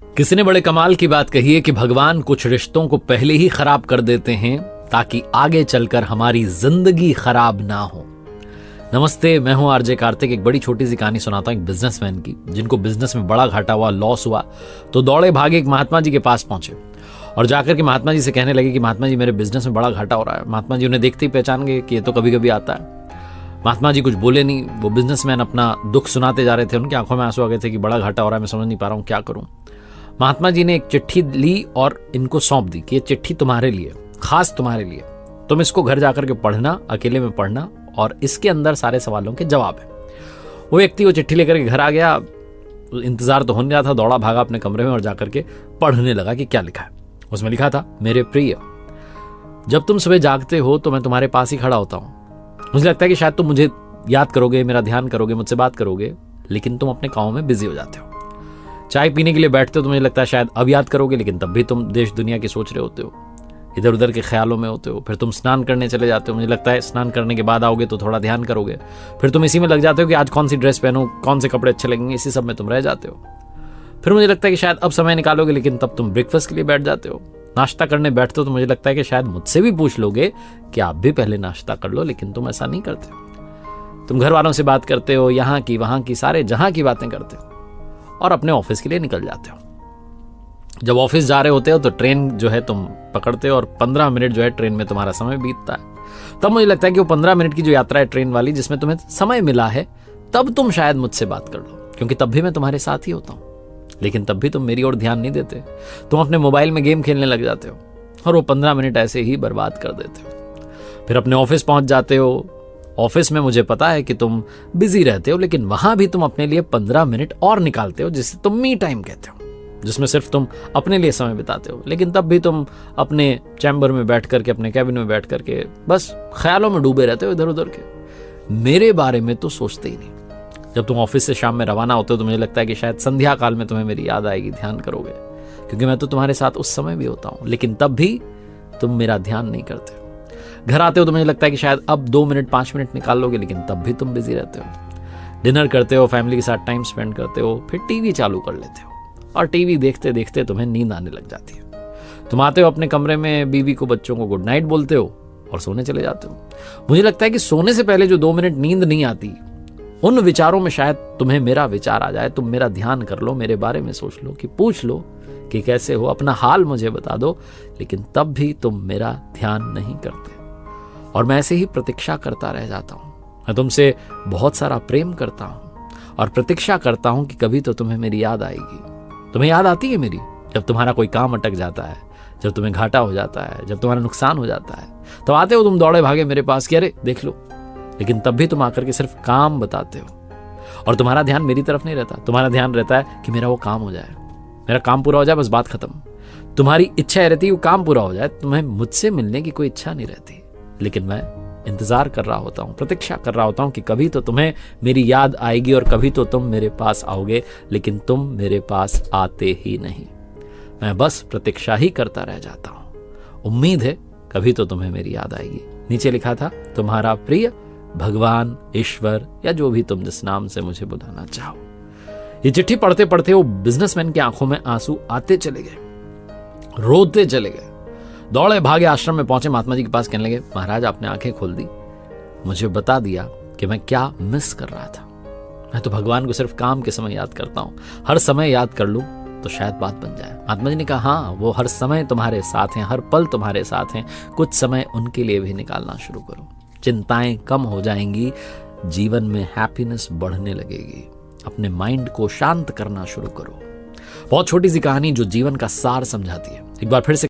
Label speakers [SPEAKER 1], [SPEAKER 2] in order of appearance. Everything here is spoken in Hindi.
[SPEAKER 1] किसी ने बड़े कमाल की बात कही है कि भगवान कुछ रिश्तों को पहले ही खराब कर देते हैं ताकि आगे चलकर हमारी जिंदगी खराब ना हो। नमस्ते, मैं हूं आरजे कार्तिक। एक बड़ी छोटी सी कहानी सुनाता हूं एक बिजनेसमैन की, जिनको बिजनेस में बड़ा घाटा हुआ, लॉस हुआ, तो दौड़े भागे एक महात्मा जी के पास पहुंचे और जाकर के महात्मा जी से कहने लगे कि महात्मा जी, मेरे बिजनेस में बड़ा घाटा हो रहा है। महात्मा जी उन्हें देखते ही पहचान गए कि ये तो कभी कभी आता है। महात्मा जी कुछ बोले नहीं। वो बिजनेसमैन अपना दुख सुनाते जा रहे थे, उनकी आंखों में आंसू आ गए थे कि बड़ा घाटा हो रहा है, मैं समझ नहीं पा रहा हूं क्या करूं। महात्मा जी ने एक चिट्ठी ली और इनको सौंप दी कि ये चिट्ठी तुम्हारे लिए, खास तुम्हारे लिए, तुम इसको घर जाकर के पढ़ना, अकेले में पढ़ना, और इसके अंदर सारे सवालों के जवाब है। वो व्यक्ति वो चिट्ठी लेकर के घर आ गया। इंतजार तो हो नहीं रहा था, दौड़ा भागा अपने कमरे में और जाकर के पढ़ने लगा कि क्या लिखा है। उसमें लिखा था, मेरे प्रिय, जब तुम सुबह जागते हो तो मैं तुम्हारे पास ही खड़ा होता हूं। मुझे लगता है कि शायद तुम मुझे याद करोगे, मेरा ध्यान करोगे, मुझसे बात करोगे, लेकिन तुम अपने कामों में बिजी हो जाते हो। चाय पीने के लिए बैठते हो तो मुझे लगता है शायद अब याद करोगे, लेकिन तब भी तुम देश दुनिया की सोच रहे होते हो, इधर उधर के ख्यालों में होते हो। फिर तुम स्नान करने चले जाते हो, मुझे लगता है स्नान करने के बाद आओगे तो थोड़ा ध्यान करोगे। फिर तुम इसी में लग जाते हो कि आज कौन सी ड्रेस पहनो, कौन से कपड़े अच्छे लगेंगे, इसी सब में तुम रह जाते हो। फिर मुझे लगता है कि शायद अब समय निकालोगे, लेकिन तब तुम ब्रेकफास्ट के लिए बैठ जाते हो। नाश्ता करने बैठते हो तो मुझे लगता है कि शायद मुझसे भी पूछ लोगे कि आप भी पहले नाश्ता कर लो, लेकिन तुम ऐसा नहीं करते हो। तुम घर वालों से बात करते हो, यहाँ की वहाँ की, सारे जहाँ की बातें करते हो और अपने ऑफिस के लिए निकल जाते हो। जब ऑफिस जा रहे होते हो तो ट्रेन जो है तुम पकड़ते हो और 15 मिनट जो है ट्रेन में तुम्हारा समय बीतता है। तब मुझे लगता है कि वो 15 मिनट की जो यात्रा है ट्रेन वाली, जिसमें तुम्हें समय मिला है, तब तुम शायद मुझसे बात कर लो, क्योंकि तब भी मैं तुम्हारे साथ ही होता हूँ। लेकिन तब भी तुम मेरी ओर ध्यान नहीं देते। तुम अपने मोबाइल में गेम खेलने लग जाते हो और वो 15 मिनट ऐसे ही बर्बाद कर देते हो। फिर अपने ऑफिस पहुंच जाते हो। ऑफिस में मुझे पता है कि तुम बिजी रहते हो, लेकिन वहां भी तुम अपने लिए 15 मिनट और निकालते हो, जिसे तुम मी टाइम कहते हो, जिसमें सिर्फ तुम अपने लिए समय बिताते हो। लेकिन तब भी तुम अपने चैम्बर में बैठ करके, अपने कैबिन में बैठ करके बस ख्यालों में डूबे रहते हो इधर उधर के। मेरे बारे में तो सोचते ही नहीं। जब तुम ऑफिस से शाम में रवाना होते हो तो मुझे लगता है कि शायद संध्या काल में तुम्हें मेरी याद आएगी, ध्यान करोगे, क्योंकि मैं तो तुम्हारे साथ उस समय भी होता हूं, लेकिन तब भी तुम मेरा ध्यान नहीं करते। घर आते हो तो मुझे लगता है कि शायद अब 2 मिनट 5 मिनट निकाल लोगे, लेकिन तब भी तुम बिजी रहते हो। डिनर करते हो, फैमिली के साथ टाइम स्पेंड करते हो, फिर टीवी चालू कर लेते हो और टीवी देखते देखते तुम्हें नींद आने लग जाती है। तुम आते हो अपने कमरे में, बीवी को, बच्चों को गुड नाइट बोलते हो और सोने चले जाते हो। मुझे लगता है कि सोने से पहले जो 2 मिनट नींद नहीं आती, उन विचारों में शायद तुम्हें मेरा विचार आ जाए। तुम मेरा ध्यान कर लो, मेरे बारे में सोच लो, कि पूछ लो कि कैसे हो, अपना हाल मुझे बता दो, लेकिन तब भी तुम मेरा ध्यान नहीं करते और मैं ऐसे ही प्रतीक्षा करता रह जाता हूं। मैं तुमसे बहुत सारा प्रेम करता हूं और प्रतीक्षा करता हूं कि कभी तो तुम्हें मेरी याद आएगी। तुम्हें याद आती है मेरी जब तुम्हारा कोई काम अटक जाता है, जब तुम्हें घाटा हो जाता है, जब तुम्हारा नुकसान हो जाता है, तो आते हो तुम दौड़े भागे मेरे पास कि अरे देख लो, लेकिन तब भी तुम आकर के सिर्फ काम बताते हो और तुम्हारा ध्यान मेरी तरफ नहीं रहता। तुम्हारा ध्यान रहता है कि मेरा वो काम हो जाए, मेरा काम पूरा हो जाए, बस बात खत्म। तुम्हारी इच्छा रहती है वो काम पूरा हो जाए, तुम्हें मुझसे मिलने की कोई इच्छा नहीं रहती, लेकिन मैं इंतजार कर रहा होता हूं, प्रतीक्षा कर रहा होता हूं कि कभी तो तुम्हें मेरी याद आएगी और कभी तो तुम मेरे पास आओगे, लेकिन तुम मेरे पास आते ही नहीं। मैं बस प्रतीक्षा ही करता रह जाता हूं। उम्मीद है कभी तो तुम्हें मेरी याद आएगी। नीचे लिखा था, तुम्हारा प्रिय भगवान, ईश्वर, या जो भी तुम जिस नाम से मुझे बुलाना चाहो। ये चिट्ठी पढ़ते पढ़ते वो बिजनेसमैन की आंखों में आंसू आते चले गए, रोते चले गए। दौड़े भागे आश्रम में पहुंचे, महात्मा जी के पास कहने लगे, महाराज आपने आंखें खोल दी, मुझे बता दिया कि मैं क्या मिस कर रहा था। मैं तो भगवान को सिर्फ काम के समय याद करता हूं, हर समय याद कर लूं तो शायद बात बन जाए। महात्मा जी ने कहा, हाँ, वो हर समय तुम्हारे साथ हैं, हर पल तुम्हारे साथ हैं, कुछ समय उनके लिए भी निकालना शुरू करो। चिंताएं कम हो जाएंगी, जीवन में हैप्पीनेस बढ़ने लगेगी। अपने माइंड को शांत करना शुरू करो। बहुत छोटी सी कहानी जो जीवन का सार समझाती है। एक बार फिर से